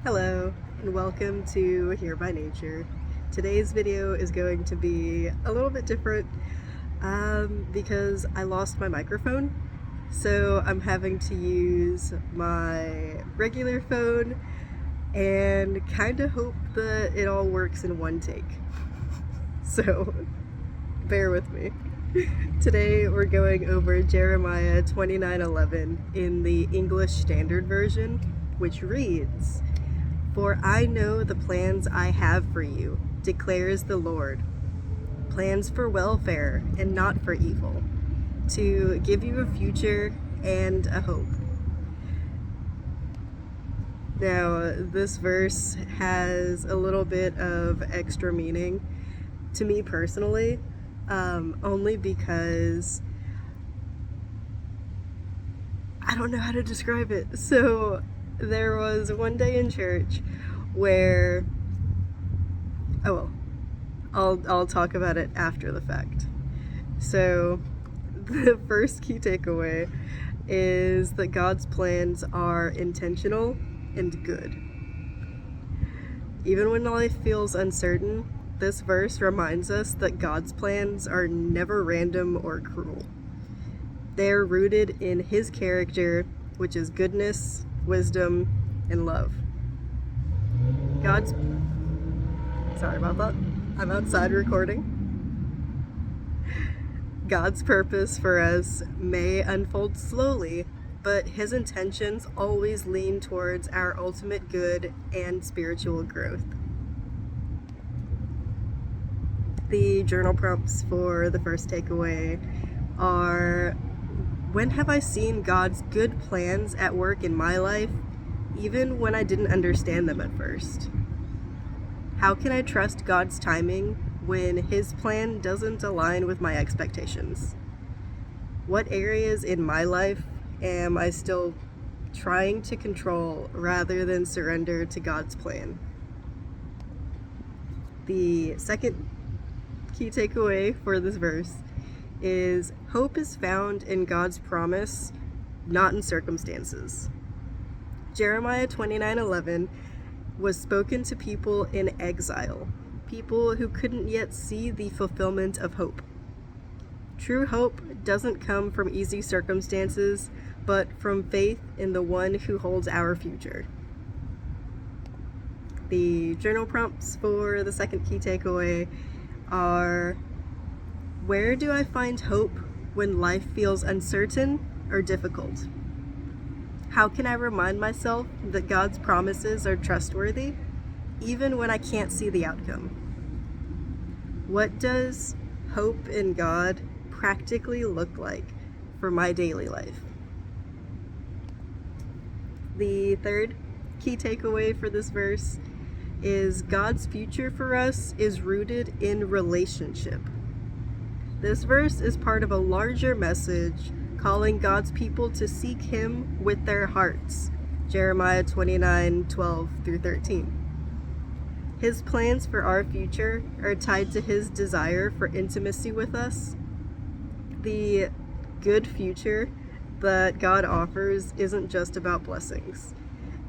Hello and welcome to Here by Nature. Today's video is going to be a little bit different because I lost my microphone. So I'm having to use my regular phone and kind of hope that it all works in one take. So bear with me. Today we're going over Jeremiah 29:11 in the English Standard Version, which reads, "For I know the plans I have for you, declares the Lord, plans for welfare and not for evil, to give you a future and a hope." Now, this verse has a little bit of extra meaning to me personally, only because I don't know how to describe it. So there was one day in church where, I'll talk about it after the fact. So the first key takeaway is that God's plans are intentional and good. Even when life feels uncertain, this verse reminds us that God's plans are never random or cruel. They're rooted in His character, which is goodness, wisdom, and love. Sorry about that. I'm outside recording. God's purpose for us may unfold slowly, but His intentions always lean towards our ultimate good and spiritual growth. The journal prompts for the first takeaway are: when have I seen God's good plans at work in my life, even when I didn't understand them at first? How can I trust God's timing when His plan doesn't align with my expectations? What areas in my life am I still trying to control rather than surrender to God's plan? The second key takeaway for this verse is: hope is found in God's promise, not in circumstances. Jeremiah 29:11 was spoken to people in exile, people who couldn't yet see the fulfillment of hope. True hope doesn't come from easy circumstances, but from faith in the one who holds our future. The journal prompts for the second key takeaway are: where do I find hope when life feels uncertain or difficult? How can I remind myself that God's promises are trustworthy, even when I can't see the outcome? What does hope in God practically look like for my daily life? The third key takeaway for this verse is: God's future for us is rooted in relationship. This verse is part of a larger message calling God's people to seek Him with their hearts. Jeremiah 29:12-13. His plans for our future are tied to His desire for intimacy with us. The good future that God offers isn't just about blessings.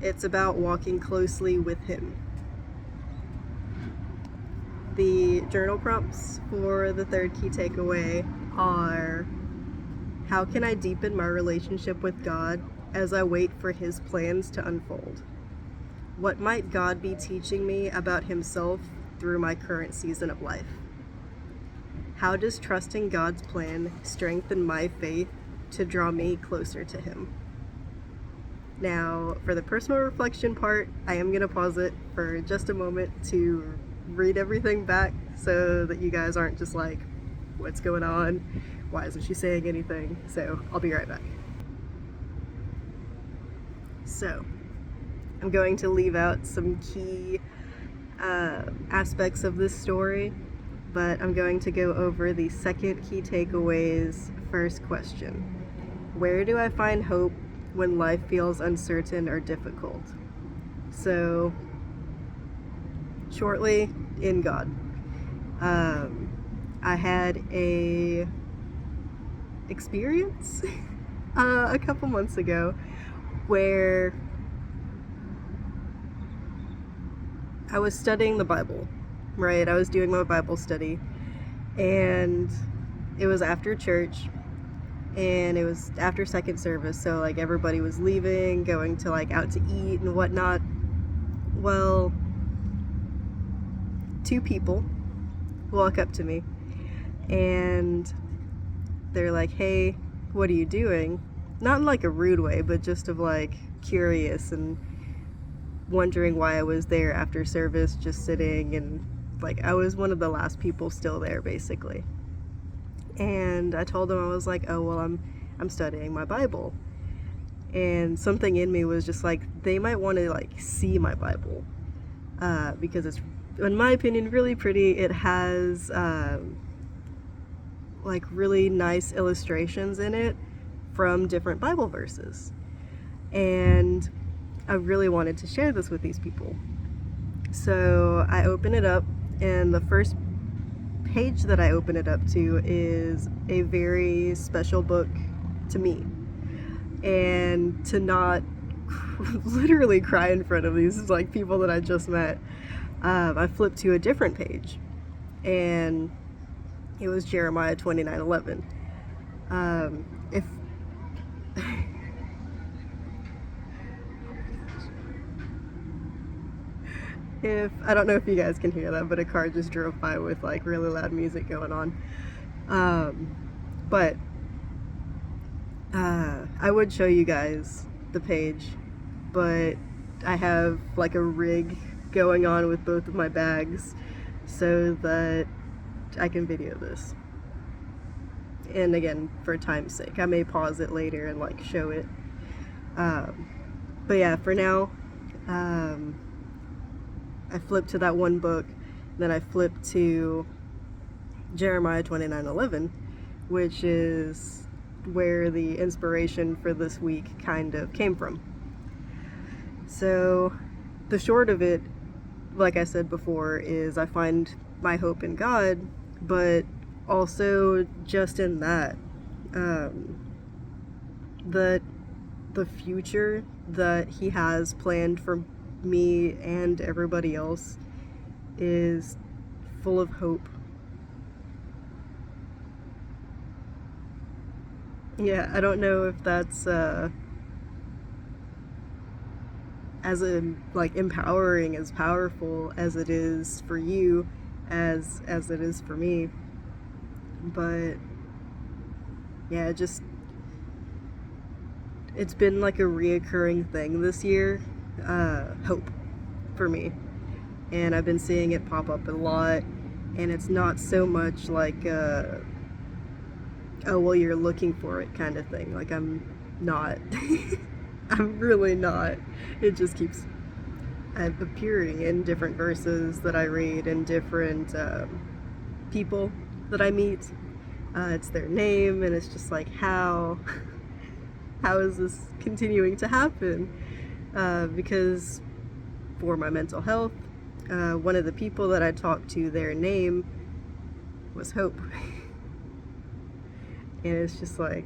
It's about walking closely with Him. The journal prompts for the third key takeaway are: how can I deepen my relationship with God as I wait for His plans to unfold? What might God be teaching me about Himself through my current season of life? How does trusting God's plan strengthen my faith to draw me closer to Him? Now, for the personal reflection part, I am going to pause it for just a moment to read everything back so that you guys aren't just like, what's going on? Why isn't she saying anything? So I'll be right back. So I'm going to leave out some key aspects of this story, but I'm going to go over the second key takeaway's first question: where do I find hope when life feels uncertain or difficult? So, shortly, in God. I had a experience a couple months ago where I was studying the Bible, right? I was doing my Bible study, and it was after church, and it was after second service, so like everybody was leaving, going to like out to eat and whatnot. Well, two people walk up to me and they're like, "Hey, what are you doing?" Not in like a rude way, but just of like curious and wondering why I was there after service, just sitting, and like I was one of the last people still there basically. And I told them, I was like, "Oh, well, I'm studying my Bible." And something in me was just like, they might want to like see my Bible, because it's, in my opinion, really pretty. It has like really nice illustrations in it from different Bible verses, and I really wanted to share this with these people. So I open it up, and the first page that I open it up to is a very special book to me. And to not literally cry in front of these like people that I just met, I flipped to a different page, and it was Jeremiah 29:11. If if I don't know if you guys can hear that, but a car just drove by with like really loud music going on. But I would show you guys the page, but I have like a rig going on with both of my bags so that I can video this. And again, for time's sake, I may pause it later and like show it. But yeah, for now, I flipped to that one book, then I flipped to Jeremiah 29:11, which is where the inspiration for this week kind of came from. So the short of it, like I said before, is I find my hope in God, but also just in that, that the future that He has planned for me and everybody else is full of hope. Yeah, I don't know if that's as like empowering, as powerful as it is for you as it is for me, but yeah, it's been like a reoccurring thing this year, hope for me, and I've been seeing it pop up a lot, and it's not so much like oh well, you're looking for it kind of thing. Like, I'm not. I'm really not. It just keeps appearing in different verses that I read, and different people that I meet. It's their name, and it's just like, how is this continuing to happen? Because for my mental health, one of the people that I talked to, their name was Hope. And it's just like,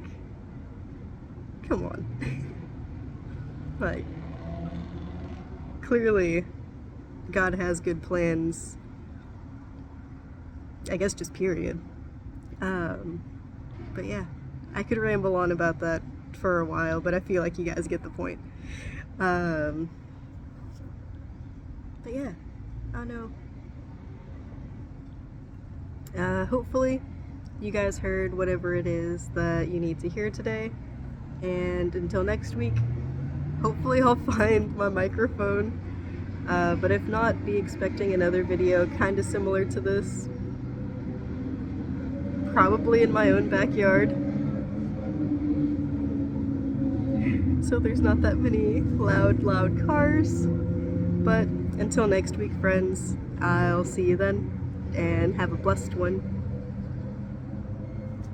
come on. Like, clearly God has good plans, I guess, just period. But yeah, I could ramble on about that for a while, but I feel like you guys get the point. But yeah, I don't know. Hopefully you guys heard whatever it is that you need to hear today, and until next week, hopefully I'll find my microphone, but if not, be expecting another video kind of similar to this, probably in my own backyard, so there's not that many loud cars. But until next week, friends, I'll see you then, and have a blessed one.